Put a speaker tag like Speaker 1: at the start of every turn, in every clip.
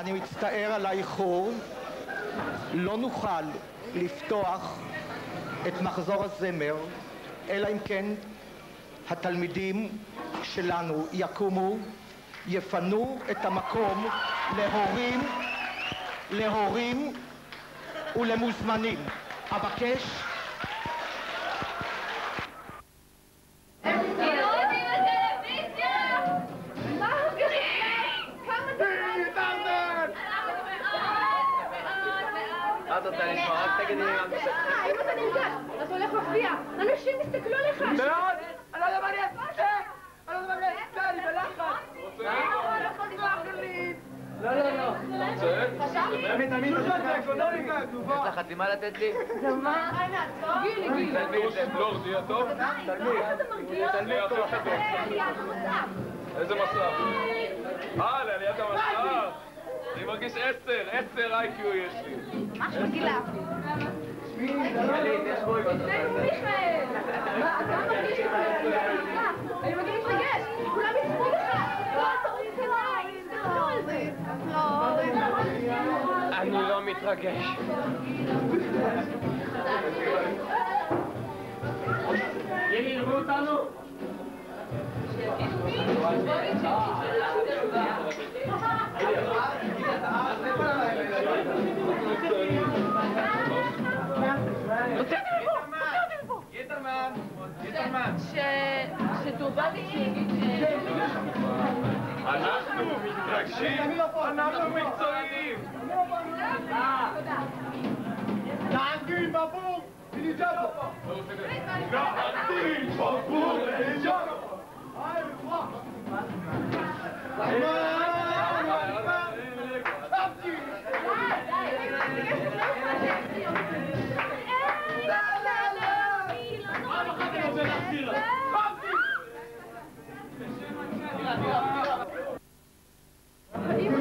Speaker 1: אני מצטער על האיחור. לא נוכל לפתוח את מחזור הזמר, אלא אם כן התלמידים שלנו יקומו, יפנו את המקום להורים ולמוזמנים. אבקש
Speaker 2: את רוצה לשמוע? רק תגידי לי מה את עושה.
Speaker 3: אם אתה נרגש, אתה הולך להופיע, אנשים מסתכלו לך.
Speaker 2: מאוד! אני לא יודע מה אני אעשה! אני לא יודע מה אני אעשה, אני בלחץ! לא, לא, לא. תמיד, יש לך חתימה לתת לי?
Speaker 3: מה? גילי.
Speaker 4: פלור, זה יהיה טוב? תלמיד טוב. איזה מסך? ליד המסך. אני מרגיש 10 IQ יש לי.
Speaker 3: משהו גילה.
Speaker 2: יש בוי.
Speaker 3: זה מיכאל. מה, אתה מרגיש את זה? אני מרגיש להתרגש. כולם יצפו לך. לא, תוריד אליי. תסתכלו על זה.
Speaker 2: אני לא מתרגש. גילי, יראו אותנו?
Speaker 3: יתרמן. שתובע לי שיגיד
Speaker 4: אנחנו מתרגשים, אנחנו מקצועיים.
Speaker 1: נענגים בבור, נג'אבו.
Speaker 4: נענגים בבור, נג'אבו.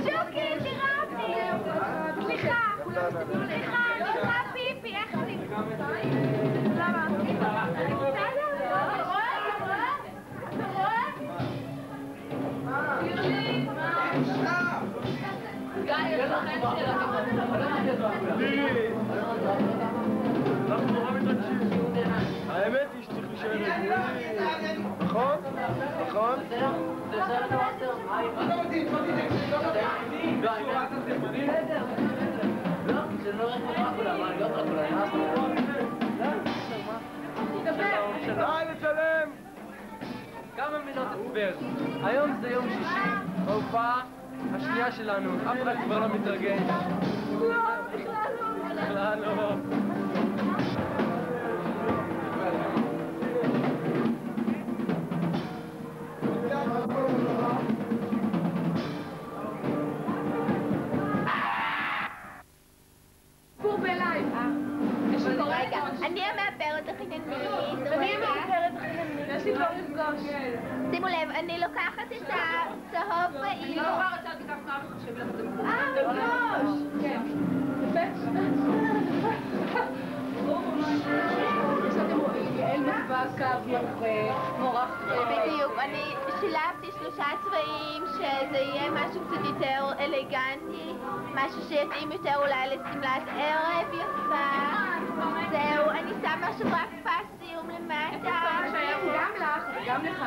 Speaker 3: שוקי, תירפתי. סליחה, פיפי, איך אני? למה? בסדר? אתה רואה? גיא, יש לכם
Speaker 4: אנחנו נורא מתרגשים. האמת היא שצריך להישאר נכון? נכון? לצלם!
Speaker 2: כמה מילות הסבר. היום זה יום שישי, ההופעה השנייה שלנו. אף אחד כבר לא מתרגש.
Speaker 3: לא, בכלל לא.
Speaker 5: אני המאפרת החיננית.
Speaker 3: אני המאפרת החיננית. יש לי כבר לפגוש.
Speaker 5: שימו לב, אני לוקחת את הצהוב בעיר.
Speaker 3: לא נורא רוצה להגיד אף אחד חשב לך את זה. מפגוש. כן. שאתם רואים, יעל מתווה קו יפה, מורח.
Speaker 5: בדיוק, אני שילבתי 3 צבעים שזה יהיה משהו קצת יותר אלגנטי, משהו שיתאים יותר אולי לשמלת ערב יפה. זהו, אני שמה עכשיו רק פס סיום למטה.
Speaker 3: גם לך וגם לך.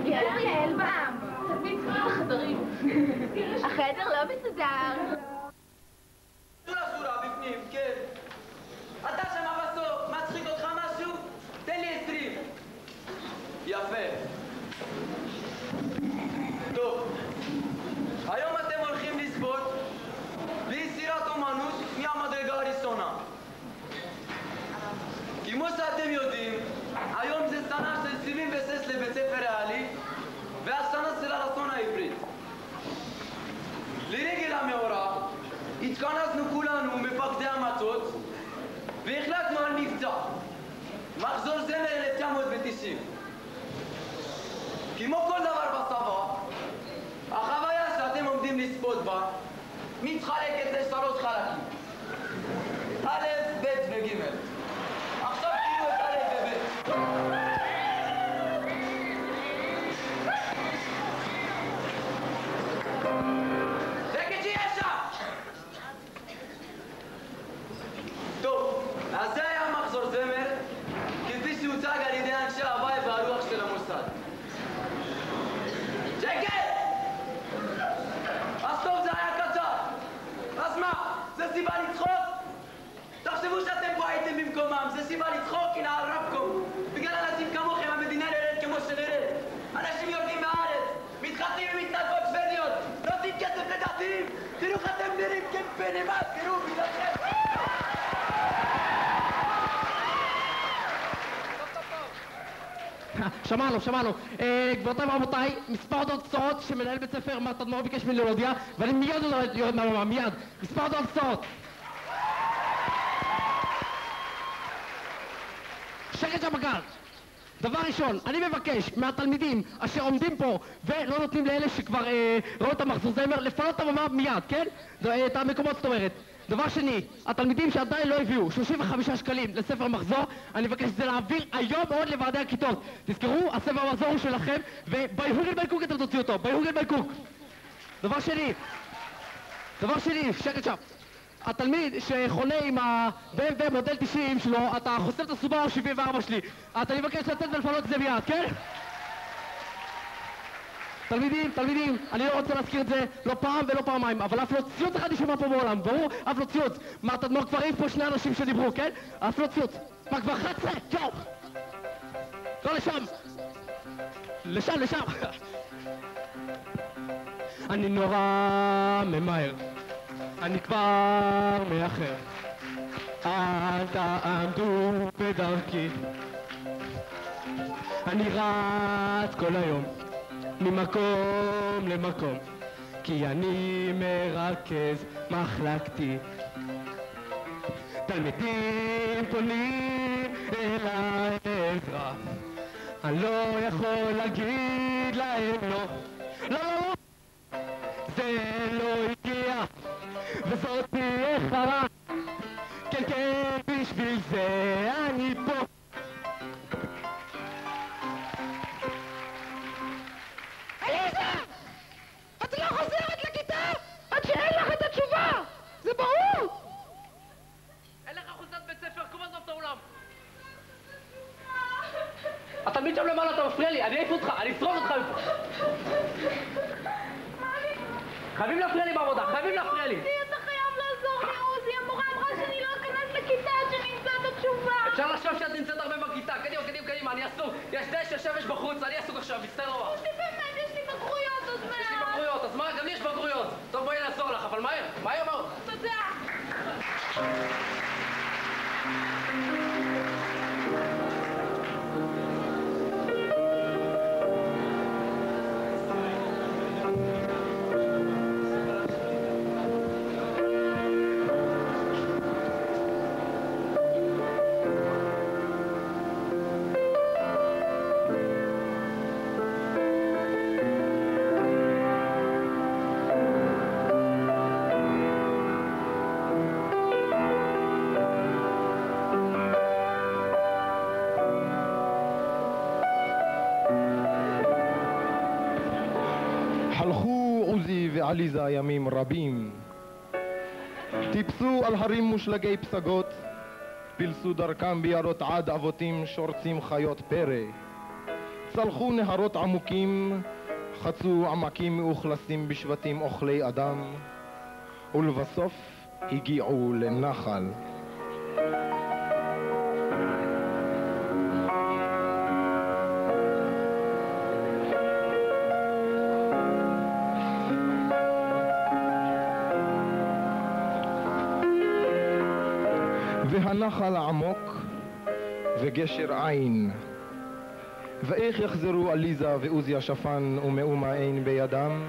Speaker 3: יעל בעם. תמיד צריכים בחדרים.
Speaker 5: החדר לא מסודר.
Speaker 2: שורה בפנים, כן. אתה שמה בסוף, מצחיק אותך משהו? תן לי 20. יפה. טוב. היום אתם הולכים לצפות ביצירת אומנות מהמדרגה הראשונה. כמו שאתם יודעים, היום זה שנה של 76 לבית ספר ריאלי והשנה של הרצון העברית. לרגל המאורע התכנסנו כולנו מפקדי המצות והחלטנו על מבצע מחזור זמר 1990. כמו כל דבר בצבא, החוויה שאתם עומדים לצפות בה מתחלקת ל3 חלקים, א', ב' וג'. עכשיו תראו את א' וב'. שקט שיהיה שם! סיבה לצחוק? תחשבו שאתם פה הייתם במקומם, זה סיבה לצחוק, הנה הרבקום. בגלל אנשים כמוכם המדינה נראית כמו שנראית. אנשים יורדים מהארץ, מתחתנים עם מתנדבות שוודיות, נותנים כסף לדתיים. תראו איך אתם נראים כמפי נמאס, תראו בגללכם.
Speaker 6: שמענו. גבירותיי ורבותיי, מספר הודעות קצרות שמנהל בית ספר מתדמור ביקש ממני להודיע, ואני מיד יורד מהבמה, מיד. מספר הודעות קצרות. שקט שם בקהל. דבר ראשון, אני מבקש מהתלמידים אשר עומדים פה ולא נותנים לאלה שכבר ראו את המחזור זמר לפנות את הבמה מיד, כן? את המקומות זאת אומרת. דבר שני, התלמידים שעדיין לא הביאו 35 שקלים לספר מחזור, אני מבקש את זה להעביר היום עוד לוועדי הכיתות. תזכרו, הספר מחזור הוא שלכם, ובהיהוגל בלקוק אתם תוציאו אותו, בהיהוגל בלקוק. דבר שני, שקט שם. התלמיד שחונה עם ה-BMW מודל 90 שלו, אתה חוסם את הסובארו 74 שלי. אני מבקש לצאת ולפנות את זה מיד, כן? תלמידים, אני לא רוצה להזכיר את זה לא פעם ולא פעמיים, אבל אף לא ציוץ אחד נשמע פה בעולם, ברור? אף לא ציוץ. מה, תדמור כבר העיף פה שני אנשים שדיברו, כן? אף לא ציוץ. מה, כבר 11? יואו! לא לשם. אני נורא ממהר. אני כבר מאחר. אל תעמדו בדרכי. אני רץ כל היום ממקום למקום, כי אני מרכז מחלקתי. תלמידים פונים אליי עזרה, אני לא יכול להגיד להם לא, זה לא הגיע וזאת תהיה חרה. כן, בשביל זה אני פה. את לא חוזרת לכיתה עד שאין לך את התשובה! זה ברור! אין לך חולצת בית ספר, קום עזוב את האולם! התלמיד שם למעלה, אתה מפריע לי, אני אעיף אותך, אני אשרוף אותך מפה! חייבים להפריע לי בעבודה, חייבים להפריע לי!
Speaker 5: אתה חייב לעזור לי, עוזי, המורה אמרה שאני לא אכנס לכיתה עד שנמצא את התשובה!
Speaker 6: אפשר לחשוב שאת נמצאת הרבה בכיתה, קדימה, אני עסוק! יש דש יושבת בחוץ, אני עסוק עכשיו, מצטער נורא!
Speaker 5: יש לי בגרויות עוד מעט!
Speaker 6: יש לי בגרויות, אז מה? גם לי יש בגרויות! טוב, בואי נעזור לך, אבל מהר מאוד!
Speaker 5: תודה!
Speaker 7: חלכו עוזי ועליזה ימים רבים, טיפסו על הרים מושלגי פסגות, פילסו דרכם ביערות עד אבותים שורצים חיות פרא, צלחו נהרות עמוקים, חצו עמקים מאוכלסים בשבטים אוכלי אדם, ולבסוף הגיעו לנחל. והנחל עמוק וגשר עין, ואיך יחזרו עליזה ועוזי השפן ומאומה אין בידם?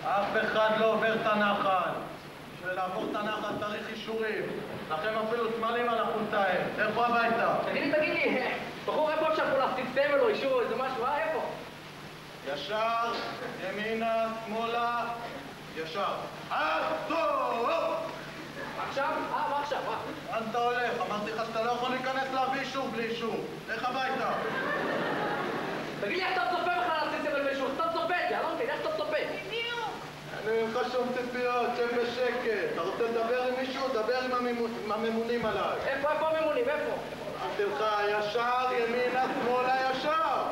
Speaker 1: אף אחד לא עובר את הנחל. בשביל לעבור את הנחל צריך אישורים. לכם אפילו סמלים על החולצה. איפה הביתה?
Speaker 6: תגיד לי, בחור, איפה אפשר פה להפסיק סמל או אישור או איזה משהו, איפה?
Speaker 1: ישר, ימינה, שמאלה, ישר. טוב!
Speaker 6: עכשיו? מה עכשיו?
Speaker 1: לאן אתה הולך? אמרתי לך שאתה לא יכול להיכנס להביא אישור בלי אישור. לך הביתה.
Speaker 6: תגיד לי, איך אתה מצופה בכלל להפסיק סמל ואישור? אתה מצופה את זה, אני לא מבין, איך אתה מצופה?
Speaker 1: אני ממך שום ציפיות, שב בשקט. אתה רוצה לדבר עם מישהו? דבר עם הממונים עליי.
Speaker 6: איפה הממונים? איפה?
Speaker 1: אמרתי לך, ישר, ימינה, שמאלה, ישר!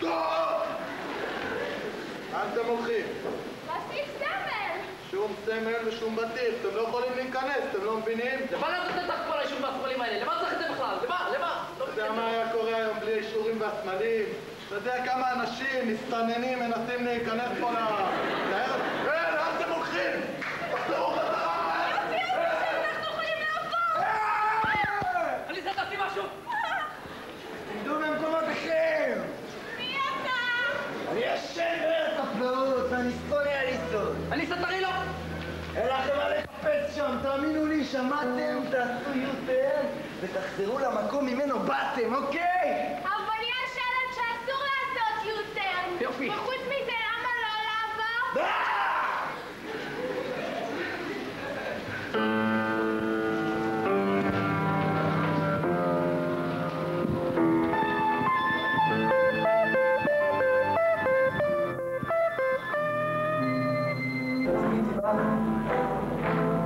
Speaker 1: טוב! לאן אתם הולכים?
Speaker 3: להשיג סמל!
Speaker 1: שום סמל ושום בטיח, אתם לא יכולים להיכנס, אתם לא מבינים?
Speaker 6: למה לא נותן את כל האישורים והסמלים האלה? למה צריך את זה בכלל? למה?
Speaker 1: אתה יודע מה היה קורה היום בלי אישורים והסמלים? אתה יודע כמה אנשים מסתננים מנסים להיכנס פה לארץ? לאן אתם הולכים? תחזרו חזרה!
Speaker 3: אנחנו יכולים לעבור!
Speaker 6: אני סתתי משהו!
Speaker 2: תעמדו במקומותיכם!
Speaker 3: מי אתה?
Speaker 2: אני השם בארץ הפלאות, ואני שונא הריסות.
Speaker 6: אני סתרי לא!
Speaker 2: אין לכם מה לחפש שם, תאמינו לי, שמעתם? תעשו יותר ותחזרו למקום ממנו באתם, אוקיי?
Speaker 3: אבל יש שלט שאסור לעשות יותר!
Speaker 6: יופי.
Speaker 3: וחוץ מזה, למה לא לעבור?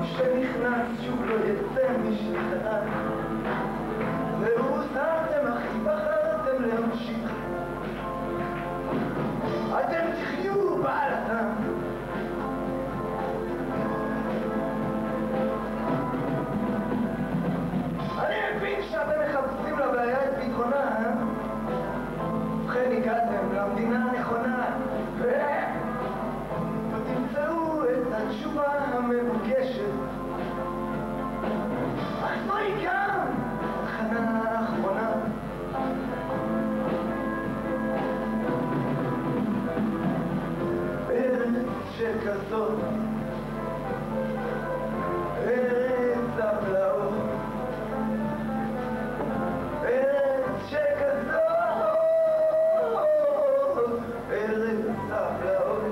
Speaker 2: שנכנס שוב לא יצא משלחת והוזהרתם אחי בחרתם להמשיך אתם תחיו בעלתם אני מבין שאתם מחפשים לבעיה את פתרונה ובכן הגעתם למדינה הנכונה ותמצאו את התשובה המבוקשת אך זוהי גם תחנה האחרונה ארץ שכזאת ארץ הפלאות ארץ שכזאת ארץ הפלאות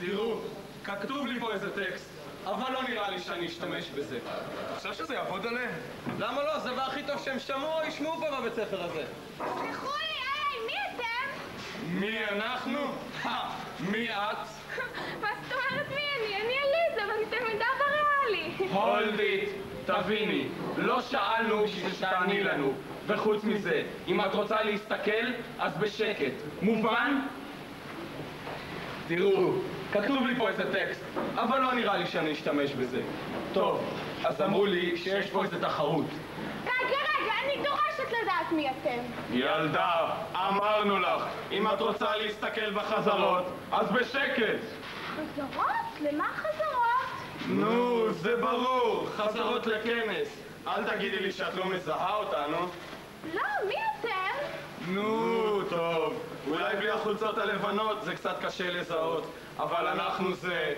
Speaker 8: תראו, כתוב לי פה איזה טקסט, אבל לא נראה לי שאני אשתמש בזה. אתה חושב שזה יעבוד עליהם? למה לא? זה הכי טוב שהם שמעו או ישמעו פה בבית ספר הזה.
Speaker 3: תסלחו לי, היי, מי אתם?
Speaker 8: מי אנחנו? מי את?
Speaker 3: מה זאת אומרת מי אני? אני עליזה, ואני תלמידה בריאלי.
Speaker 8: הולדית, תביני, לא שאלנו בשביל שתעני לנו. וחוץ מזה, אם את רוצה להסתכל, אז בשקט. מובן? תראו, כתוב לי פה איזה טקסט, אבל לא נראה לי שאני אשתמש בזה. טוב, אז אמרו לי שיש פה איזה תחרות.
Speaker 3: רגע, אני דורשת לדעת מי אתם.
Speaker 8: ילדה, אמרנו לך, אם את רוצה להסתכל בחזרות, אז בשקט.
Speaker 3: חזרות? למה חזרות?
Speaker 8: נו, זה ברור, חזרות לכנס. אל תגידי לי שאת לא מזהה אותנו.
Speaker 3: לא, מי אתם?
Speaker 8: נו, טוב. אולי בלי החולצות הלבנות זה קצת קשה לזהות, אבל אנחנו זה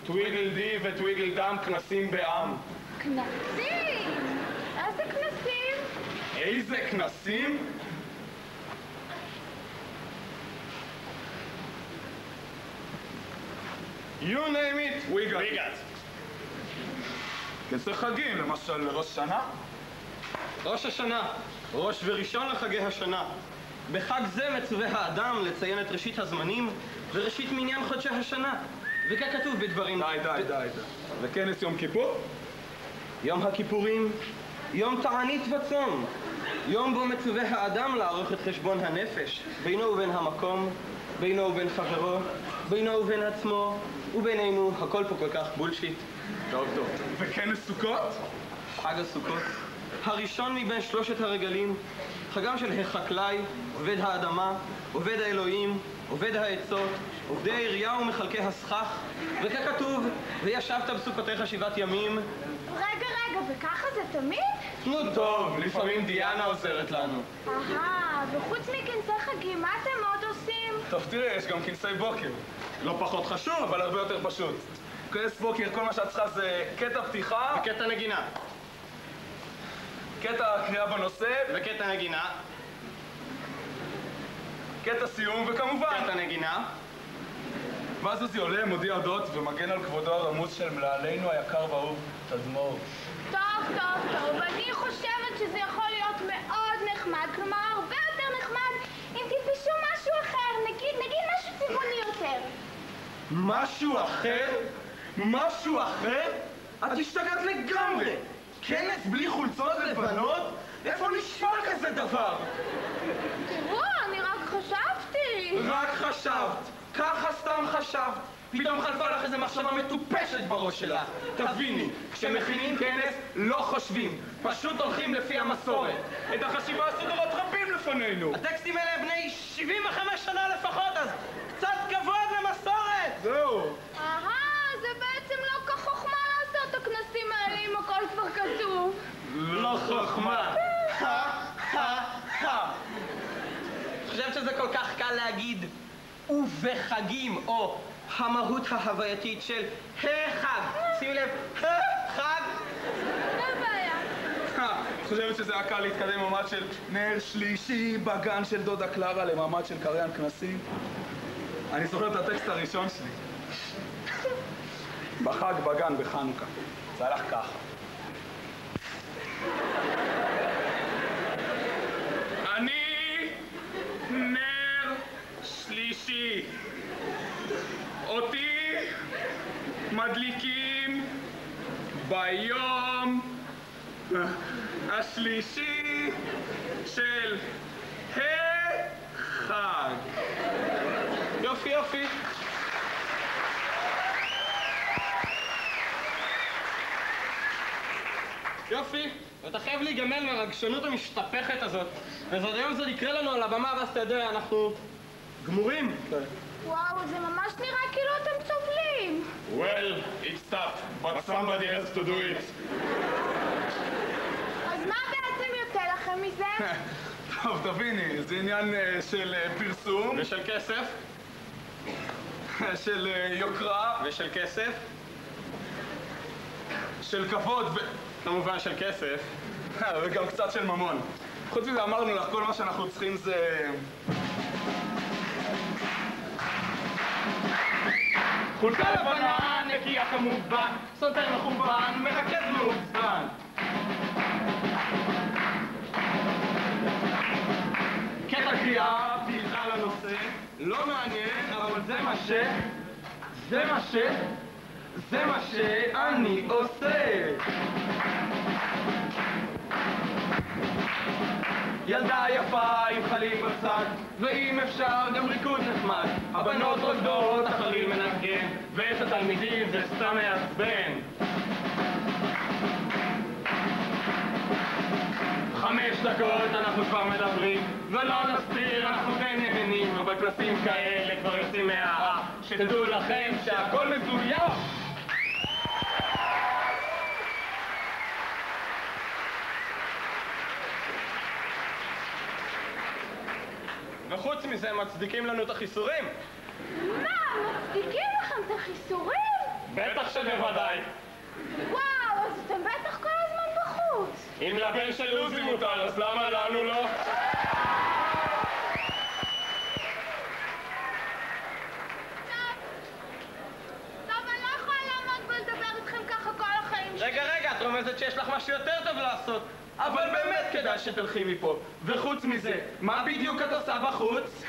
Speaker 8: טוויגל די וטוויגל דם, כנסים בעם.
Speaker 3: כנסים? איזה כנסים?
Speaker 8: איזה כנסים? You name it, we got it. כנסי חגים, למשל ראש השנה? ראש השנה, ראש וראשון לחגי השנה. בחג זה מצווה האדם לציין את ראשית הזמנים וראשית מניין חודשי השנה. וככתוב בדברים... די. וכנס יום כיפור? יום הכיפורים, יום תענית וצום. יום בו מצווה האדם לערוך את חשבון הנפש, בינו ובין המקום, בינו ובין חברו, בינו ובין עצמו, ובינינו הכל פה כל כך בולשיט. טוב. וכנס סוכות? חג הסוכות. הראשון מבין שלושת הרגלים, חגם של החקלאי, עובד האדמה, עובד האלוהים, עובד העצות, עובדי העירייה ומחלקי הסכך, וככתוב, וישבת בסוכותיך 7 ימים.
Speaker 3: רגע, וככה זה תמיד?
Speaker 8: נו טוב, לפעמים דיאנה עוזרת לנו.
Speaker 3: וחוץ מכנסי חגים, מה אתם עוד עושים?
Speaker 8: טוב, תראה, יש גם כנסי בוקר. לא פחות חשוב, אבל הרבה יותר פשוט. כנס בוקר, כל מה שאת צריכה זה קטע פתיחה וקטע נגינה. קטע קריאה בנושא וקטע נגינה. קטע סיום וכמובן קטע נגינה. ואז עוזי עולה, מודיע הודות ומגן על כבודו הרמוס של מנהלנו היקר והאהוב, תדמור.
Speaker 3: טוב, אני חושבת שזה יכול להיות מאוד נחמד, כלומר הרבה יותר נחמד אם תלבשו משהו אחר, נגיד משהו צבעוני יותר.
Speaker 8: משהו אחר? משהו אחר? את השתגעת לגמרי! כנס בלי חולצות לבנות? איפה נשמע כזה דבר?
Speaker 3: תראו, אני רק חשבתי.
Speaker 8: רק חשבת? ככה סתם חשבת? פתאום חלפה לך איזה מחשבה מטופשת בראש שלך. תביני, כשמכינים כנס לא חושבים, פשוט הולכים לפי המסורת. את החשיבה עשו דורות רבים לפנינו. הטקסטים האלה הם בני 75 שנה לפחות, אז קצת כבוד למסורת! זהו.
Speaker 3: זה בעצם לא כך חוכמה לעשות את הכנסים האלה אם הכל כבר כתוב.
Speaker 8: לא חוכמה. חושבת שזה כל כך קל להגיד ובחגים, או המהות ההווייתית של החג. שימי לב, חג.
Speaker 3: לא בעיה.
Speaker 8: חושבת שזה היה קל להתקדם ממעמד של נר שלישי בגן של דודה קלרה למעמד של קריין כנסים? אני זוכר את הטקסט הראשון שלי. בחג בגן בחנוכה. זה הלך ככה. אני נר שלישי. אותי מדליקים ביום השלישי של החג. יופי. יופי, ואתה חייב להיגמל מהרגשנות המשתפכת הזאת. וזאת היום זה יקרה לנו על הבמה, ואז אתה יודע, אנחנו גמורים.
Speaker 3: וואו, זה ממש נראה כאילו אתם צובלים.
Speaker 8: Well, it's tough, but somebody has to do it.
Speaker 3: אז מה בעצם יוצא לכם מזה?
Speaker 8: טוב, תביני, זה עניין של פרסום. ושל כסף. של יוקרה. ושל כסף. של כבוד כמובן של כסף, וגם קצת של ממון. חוץ מזה אמרנו לך, כל מה שאנחנו צריכים זה... חולצה לבנה, נקייה כמובן, סוטר מכוון, מרכז מאוזן. קטע קריאה, פתיחה לנושא, לא מעניין, אבל זה מה שאני עושה. ילדה יפה עם חליל בצד, ואם אפשר גם ריקוד נחמד. הבנות רוקדות, החליל מנגן, ואת התלמידים זה סתם מעצבן. 5 דקות אנחנו כבר מדברים, ולא נסתיר, אנחנו די נהנים, אבל פלסים כאלה כבר יוצאים מהאף. שתדעו לכם שהכל מזויף. וחוץ מזה מצדיקים לנו את החיסורים.
Speaker 3: מה? מצדיקים לכם את החיסורים?
Speaker 8: בטח שבוודאי.
Speaker 3: וואו, אז אתם בטח כל הזמן בחוץ.
Speaker 8: אם לבן של עוזי מותר, אז למה לנו לא?
Speaker 3: טוב, אני לא יכולה לעמוד ולדבר איתכם ככה כל החיים שלי.
Speaker 8: רגע, את רומזת שיש לך משהו יותר טוב לעשות. אבל באמת כדאי שתלכי מפה. וחוץ מזה, מה בדיוק את עושה בחוץ?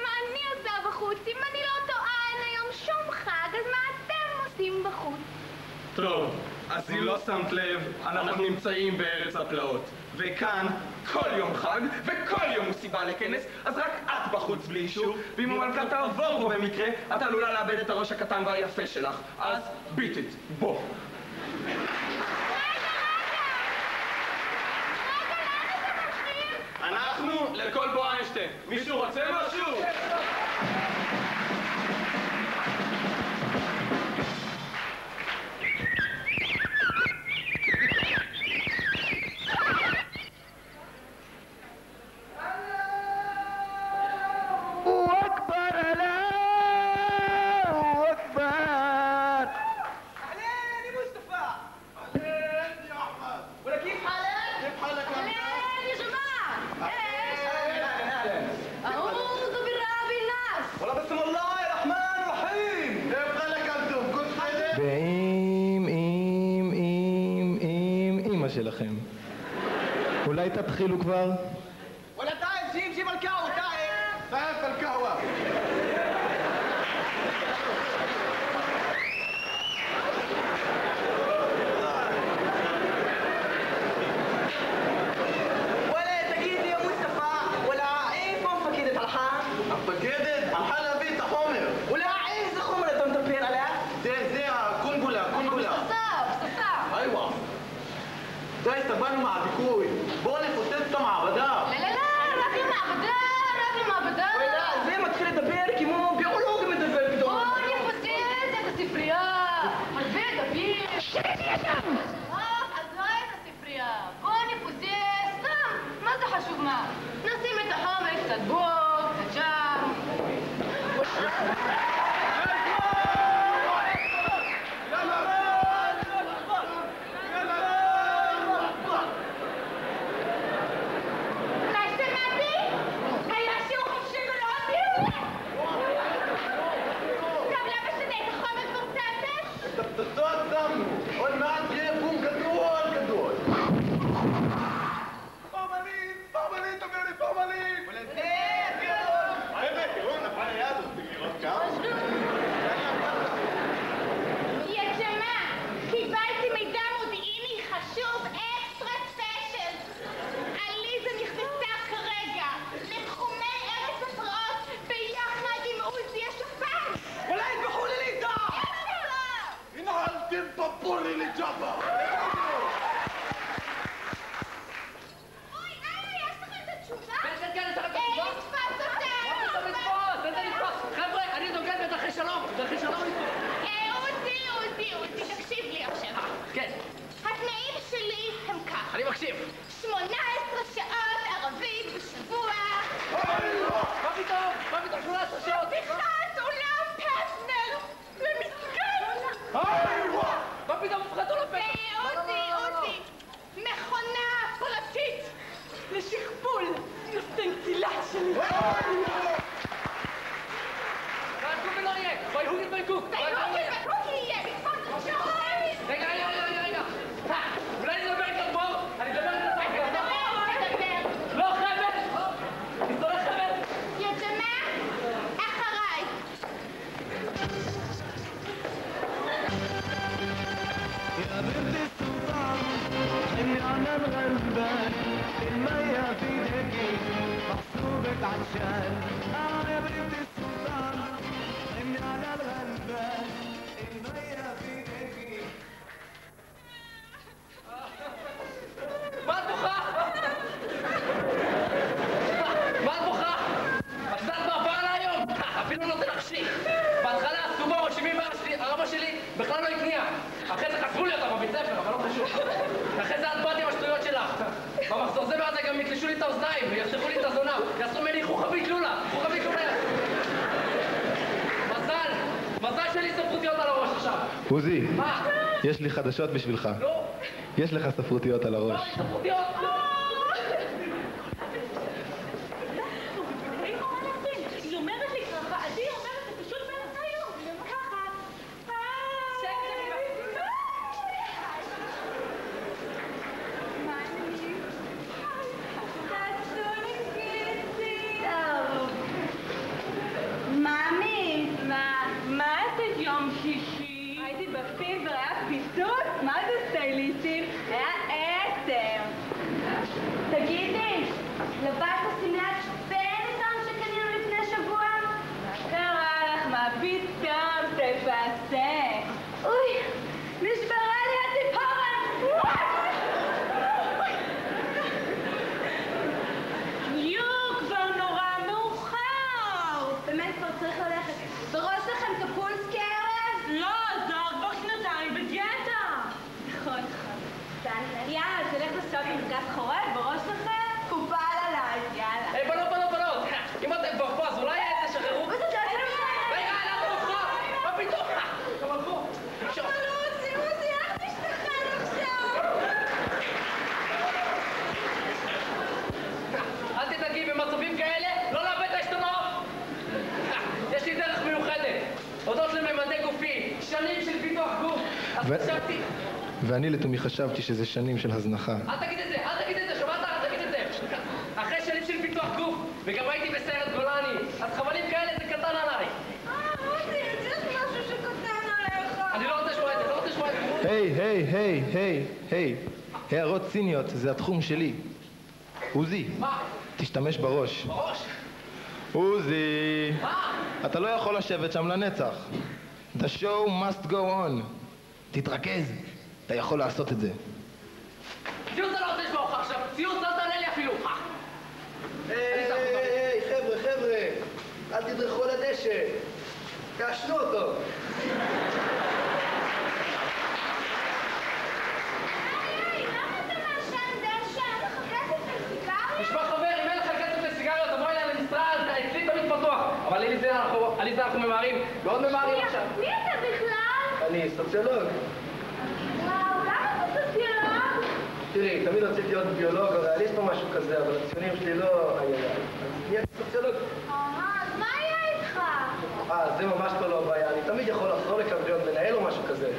Speaker 3: מה אני עושה בחוץ? אם אני לא טועה, אין היום שום חג, אז מה אתם עושים בחוץ?
Speaker 8: טוב, אז אם לא שמת לב, אנחנו נמצאים בארץ הפלאות. וכאן כל יום חג וכל יום הוא סיבה לכנס, אז רק את בחוץ בלי אישור, ואם המלכה תעבור פה במקרה, את עלולה לאבד את הראש הקטן והיפה שלך. אז ביט איט, בוא. אנחנו לכל בוא איינשטיין. מישהו רוצה משהו?
Speaker 7: שלכם. אולי תתחילו כבר?
Speaker 2: ولا تعال جيب القهوة
Speaker 1: تعال القهوة.
Speaker 2: ولا تجيب لي يا مصطفى ولا ايه فهم كده الحان
Speaker 1: الفقيدة الحان لبيت حمر.
Speaker 2: ولا عايز خمرة انت مطير عليها
Speaker 1: زي قنبلة ايوه. ده استقبلوا مع بيكوي. بقول نفوتت معبدة.
Speaker 3: لا راجل معبدة
Speaker 2: ولا زي ما تخيل دبير كيمو بيقولوا من دبير كده
Speaker 3: بوني فوتيت את הספרייה. הרבה דפים. עזבי את הספרייה. בואו נפוצץ. סתם. מה זה חשוב מה? נשים את החומר קצת בו, קצת שם.
Speaker 1: עוד מעט יהיה בום גדול. פורמלית, אומר לי פורמלית. נפל ליד אותי לראות כמה.
Speaker 3: יא ג'מאל, קיבלתי מידע מודיעיני חשוב אקסטרה ספיישל. עליזה נכנסה כרגע לתחומי ארץ הפרעות ביחד עם עוזי השפן.
Speaker 2: ولا يذبحوا لي ليزا
Speaker 1: انهالتين طبوني لجبا.
Speaker 3: אוי, יש לך את התשובה?
Speaker 6: כן, יש לך את התשובה?
Speaker 3: נתפס אותם!
Speaker 6: איזה נתפס? חבר'ה, אני דוגל בדרכי שלום. דרכי שלום
Speaker 3: עוזי, תקשיב לי עכשיו.
Speaker 6: כן,
Speaker 3: התנאים שלי הם כך.
Speaker 6: אני מקשיב.
Speaker 3: 18 שעות ערבית בשבוע.
Speaker 6: מה פתאום? 18 שעות?
Speaker 3: פתיחת אולם פסנר למסגר.
Speaker 6: מה פתאום פתחת עולם פסנר?
Speaker 3: עוזי, מכונה פרטית לשכפול הסטנצילת שלי.
Speaker 6: ועקו ולא יהיה. ויהוגן ויקוק.
Speaker 3: יהיה, מספר שעות.
Speaker 6: רגע. אולי נדבר קצת בו? אני אדבר קצת בו.
Speaker 3: תדבר.
Speaker 6: לא חבל! תסתורך חבל!
Speaker 3: יא ג'מאל, אחריי.
Speaker 4: يا بنت السلطان حني على الغلبان المية في ايديكي محسوبك عطشان يا بنت السلطان حني على الغلبان المية في ايديكي
Speaker 6: מה את בוכה? את יודעת מה עבר עליי היום? אפילו לא נותן לך שניק. בהתחלה הסובה מושיבים הרבא שלי בכלל לא הקנייה. אחרי זה חסרו לי אותה בבית ספר, אבל לא חשוב. אחרי זה את באתי עם השטויות שלך. במחזור זה ואז גם יתלשו לי את האוזניים ויחתכו לי את הזונה. יעשו ממני חוכבית לולה.
Speaker 7: עוזי,
Speaker 6: מה?
Speaker 7: יש לי חדשות בשבילך.
Speaker 6: לא.
Speaker 7: יש לך ספרותיות על הראש.
Speaker 6: לא, ספרותיות.
Speaker 3: היא אומרת לי ככה, עדי אומרת לי פשוט באמצע היום. ככה. מאמי, מה עשית יום שישי? הייתי בפיבר, היה פיסות? מה זה סטייליסטים? היה 10. תגידי, לבשת שמלת פנטון שקנינו לפני שבוע? מה קרה לך? מה פתאום? תפסה. אוי, נשברה לי הציפורן! יו, כבר נורא מאוחר! באמת כבר צריך ללכת. בראש לכם קפולסקי הערב? לא, זוהר כבר שנתיים בדיאטה! נכון. יאללה, תלך לשעות מפגש חורף, בראש לכם? קופל עליי, יאללה.
Speaker 6: היי, בנות! אם אתם כבר פה, אז אולי תשחררו? רגע, למה הופכות? מה פתאום? גם הלכו.
Speaker 3: עוזי, איך תשתחרר עכשיו?
Speaker 6: אל תדאגי, במצבים כאלה לא לאבד את העשתונות. יש לי דרך מיוחדת. הודות לממדי גופי, שנים של פיתוח גוף. אז חשבתי...
Speaker 7: ואני לתומי חשבתי שזה שנים של הזנחה.
Speaker 6: אל תגיד את זה, שמעת? אל תגיד את זה. אחרי שנים של פיתוח גוף, וגם הייתי בסיירת גולני, אז חבלים כאלה זה קטן עליי.
Speaker 3: עוזי, יש משהו שקטן עליך.
Speaker 6: אני לא רוצה לשמוע את זה,
Speaker 7: היי, הערות ציניות, זה התחום שלי. עוזי,
Speaker 6: מה?
Speaker 7: תשתמש בראש.
Speaker 6: בראש?
Speaker 7: עוזי,
Speaker 6: מה?
Speaker 7: אתה לא יכול לשבת שם לנצח. The show must go on. תתרכז, אתה יכול לעשות את זה.
Speaker 6: ציוץ אני לא רוצה לשמוע אותך עכשיו, ציוץ אל תענה לי אפילו.
Speaker 1: היי, חבר'ה, אל תדרכו על הדשא. תעשנו אותו.
Speaker 3: היי, למה אתה מעשן דשא? אין לך כסף לסיגריה?
Speaker 6: תשמע חבר, אם אין לך כסף לסיגריות, תבוא אליי למשרד, אצלי תמיד פתוח. אבל עליזה אנחנו ממהרים, מאוד ממהרים עכשיו.
Speaker 3: מי אתה בכלל?
Speaker 1: אני סוציולוג.
Speaker 3: וואו, למה אתה סוציולוג?
Speaker 1: תראי, תמיד רציתי להיות ביולוג או ריאליסט או משהו כזה, אבל הציונים שלי לא... אז נהייתי סוציולוג.
Speaker 3: אז מה יהיה איתך?
Speaker 1: זה ממש כבר לא הבעיה, אני תמיד יכול לחזור לכאן להיות מנהל או משהו כזה.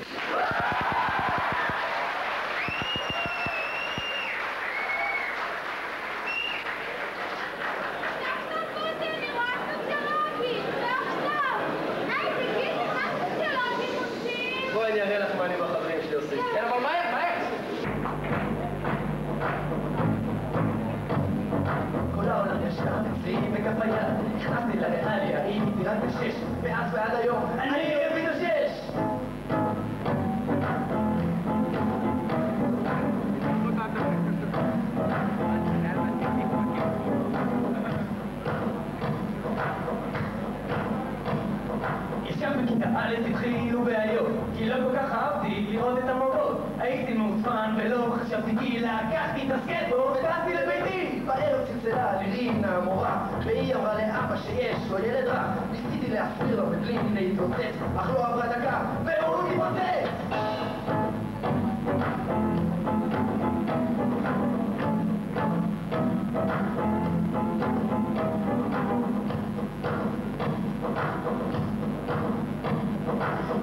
Speaker 1: בואי אני אראה לך מה אני והחברים שלי עושים.
Speaker 6: כן, אבל מהר.
Speaker 9: כל העולם ישר אצלי בכף היד, נכנסתי לריאליה, הייתי רק ב6, ואז ועד היום אני מבין 6. ישב בכיתה א' התחילו בעיות, כי לא כל כך אהבתי לראות את המורות. הייתי מעוצמן ולא חשבתי כי לקחתי את הסקטבורד וטסתי לביתי. בערב צלצלה לירינה המורה, והיא אמרה לאבא שיש לו ילד רע. ניסיתי להסביר לו בלי להתרוצץ, אך לא עברה דקה והוא מתפוצץ.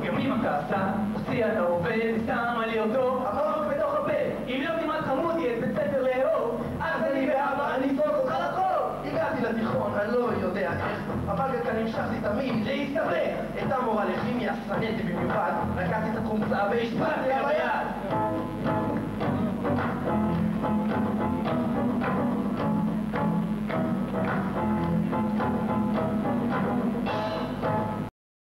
Speaker 9: ימים הכעסה, הוציאה את העובד, שמה לי אותו עמוק בתוך הפה. אם לא כמעט חמודי את בית ספר לאהוב, אז אני ואבא נזרוק אותך לחור. הגעתי לתיכון, אני לא יודע איך, אבל כאן המשכתי תמיד להסתבך. הייתה מורה לכימיה, שנאתי במיוחד, לקחתי את החומצה והשפעתי לה ביד.